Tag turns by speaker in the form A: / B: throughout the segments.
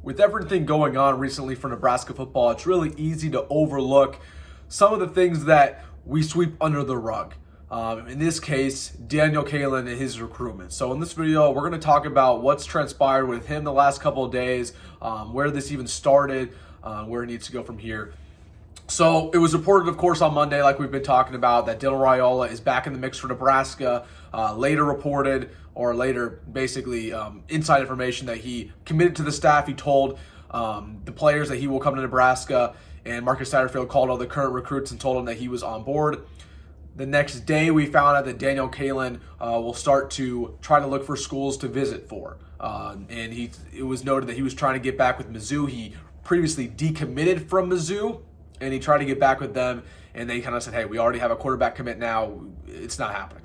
A: with everything going on recently for Nebraska football, it's really easy to overlook some of the things that we sweep under the rug. In this case, Daniel Kaelin and his recruitment. So in this video, we're going to talk about what's transpired with him the last couple of days, where this even started, where it needs to go from here. So it was reported, of course, on Monday, like we've been talking about, that Dylan Raiola is back in the mix for Nebraska. Later reported, or later basically inside information, that he committed to the staff. He told the players that he will come to Nebraska, and Marcus Satterfield called all the current recruits and told them that he was on board. The next day, we found out that Daniel Kaelin will start to try to look for schools to visit for. And it was noted that he was trying to get back with Mizzou. He previously decommitted from Mizzou, and he tried to get back with them, and they kind of said, hey, we already have a quarterback commit now. It's not happening.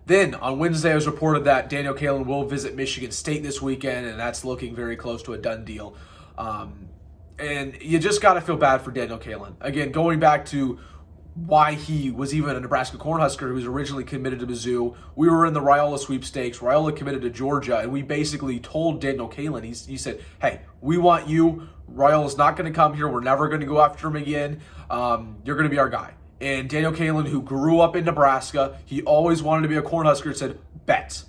A: Then on Wednesday, it was reported that Daniel Kaelin will visit Michigan State this weekend, and that's looking very close to a done deal. And you just got to feel bad for Daniel Kaelin. Again, going back to why he was even a Nebraska Cornhusker who was originally committed to Mizzou. We were in the Raiola sweepstakes. Raiola committed to Georgia, and we basically told Daniel Kaelin, he said, hey, we want you. Raiola's not going to come here. We're never going to go after him again. You're going to be our guy. And Daniel Kaelin, who grew up in Nebraska, he always wanted to be a Cornhusker, said, bet.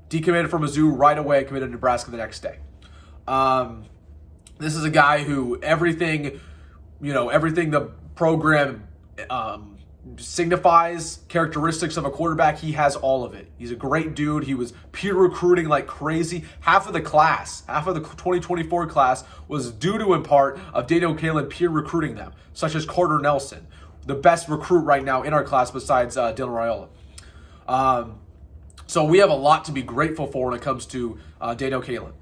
A: Decommitted from Mizzou right away, committed to Nebraska the next day. This is a guy who everything the program signifies, characteristics of a quarterback, he has all of it. He's a great dude. He was peer recruiting like crazy. Half of the 2024 class was due to, in part, of Daniel Kaelin peer recruiting them, such as Carter Nelson, the best recruit right now in our class besides Dylan Raiola. So we have a lot to be grateful for when it comes to Daniel Kaelin.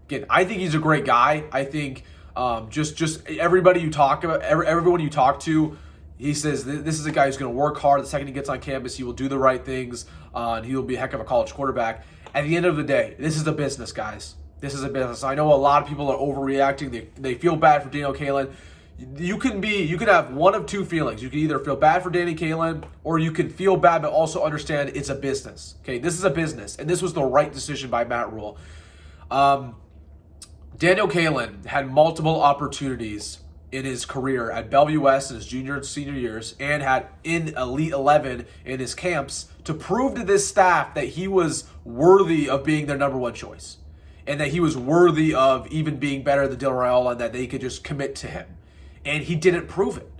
A: Again, I think he's a great guy. I think just everybody you talk about, everyone you talk to, he says this is a guy who's going to work hard. The second he gets on campus, he will do the right things, and he will be a heck of a college quarterback. At the end of the day, this is a business, guys. This is a business. I know a lot of people are overreacting. They feel bad for Daniel Kaelin. You can have one of two feelings. You can either feel bad for Danny Kaelin, or you can feel bad but also understand it's a business. Okay, this is a business, and this was the right decision by Matt Rule. Daniel Kaelin had multiple opportunities in his career at Bellevue West in his junior and senior years, and had in Elite 11 in his camps, to prove to this staff that he was worthy of being their number one choice, and that he was worthy of even being better than Dylan Raiola, and that they could just commit to him. And he didn't prove it.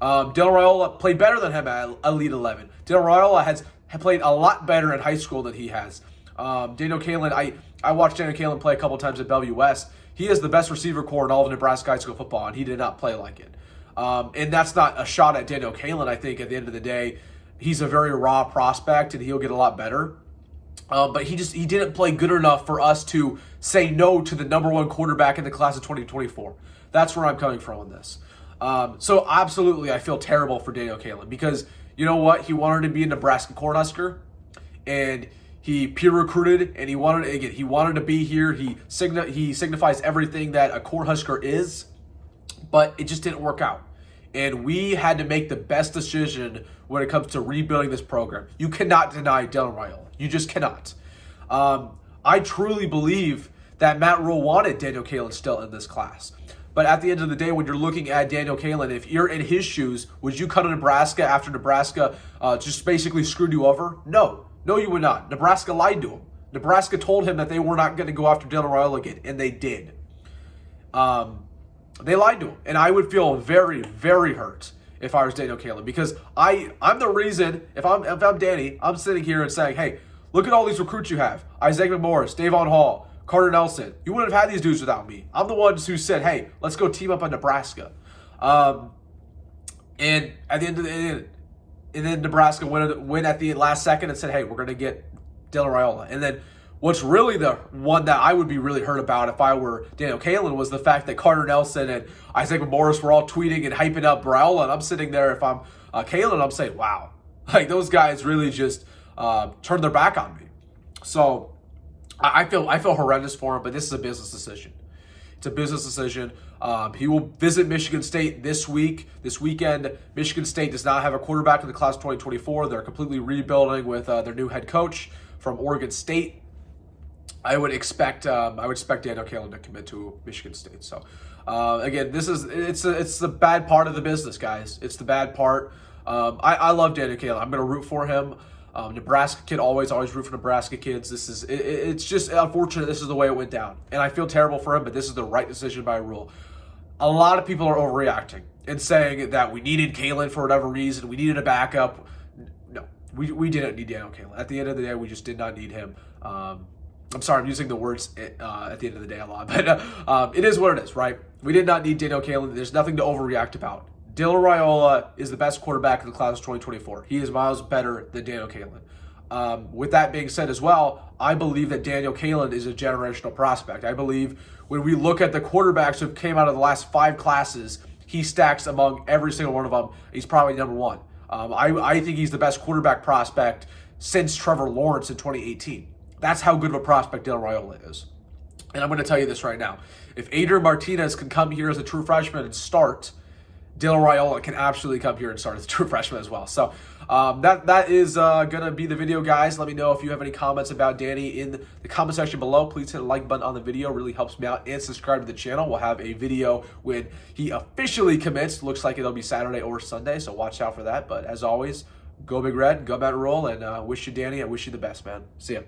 A: Dylan Raiola played better than him at Elite 11. Dylan Raiola had played a lot better in high school than he has. Daniel Kaelin, I watched Daniel Kaelin play a couple times at Bellevue West. He has the best receiver core in all of Nebraska high school football, and he did not play like it. And that's not a shot at Daniel Kaelin. I think at the end of the day, he's a very raw prospect, and he'll get a lot better. But he didn't play good enough for us to say no to the number one quarterback in the class of 2024. That's where I'm coming from on this. So absolutely, I feel terrible for Daniel Kaelin, because you know what? He wanted to be a Nebraska Cornhusker, and he peer recruited, and he wanted to be here. He signifies everything that a Cornhusker is, but it just didn't work out. And we had to make the best decision when it comes to rebuilding this program. You cannot deny Dylan Raiola. You just cannot. I truly believe that Matt Rule wanted Daniel Kaelin still in this class. But at the end of the day, when you're looking at Daniel Kaelin, if you're in his shoes, would you come to Nebraska after Nebraska just basically screwed you over? No. No, you would not. Nebraska lied to him. Nebraska told him that they were not going to go after Dylan Raiola again, and they did. They lied to him, and I would feel very, very hurt if I was Daniel Kaelin, because I'm the reason. If I'm Danny, I'm sitting here and saying, hey, look at all these recruits you have: Isaac McMorris, Davon Hall, Carter Nelson. You wouldn't have had these dudes without me. I'm the ones who said, hey, let's go team up on Nebraska. And at the end of the day, and then Nebraska went at the last second and said, hey, we're going to get Dylan Raiola. And then what's really the one that I would be really hurt about if I were Daniel Kaelin was the fact that Carter Nelson and Isaac McMorris were all tweeting and hyping up Raiola. And I'm sitting there, if I'm Kaelin, I'm saying, wow, like those guys really just turned their back on me. So I feel horrendous for him, but this is a business decision. It's a business decision. He will visit Michigan State this weekend. Michigan State does not have a quarterback in the class of 2024. They're completely rebuilding with their new head coach from Oregon State. I would expect Daniel Kaelin to commit to Michigan State. So again, it's the bad part of the business, guys. It's the bad part. I love Daniel Kaelin. I'm gonna root for him. Nebraska kid, always root for Nebraska kids. It's just unfortunate. This is the way it went down, and I feel terrible for him. But this is the right decision by rule. A lot of people are overreacting and saying that we needed Kaelin for whatever reason. We needed a backup. No, we didn't need Daniel Kaelin. At the end of the day, we just did not need him. I'm sorry, I'm using the words at the end of the day a lot, but it is what it is, right? We did not need Daniel Kaelin. There's nothing to overreact about. Dylan Raiola is the best quarterback in the class of 2024. He is miles better than Daniel Kaelin. With that being said as well, I believe that Daniel Kaelin is a generational prospect. I believe when we look at the quarterbacks who came out of the last 5 classes, he stacks among every single one of them. He's probably number 1. I think he's the best quarterback prospect since Trevor Lawrence in 2018. That's how good of a prospect Dylan Raiola is. And I'm going to tell you this right now. If Adrian Martinez can come here as a true freshman and start, Dylan Raiola can absolutely come here and start as a true freshman as well. So that is going to be the video, guys. Let me know if you have any comments about Danny in the comment section below. Please hit the like button on the video. It really helps me out. And subscribe to the channel. We'll have a video when he officially commits. Looks like it'll be Saturday or Sunday, so watch out for that. But as always, go Big Red, go Mountain Roll, and wish you, Danny, I wish you the best, man. See ya.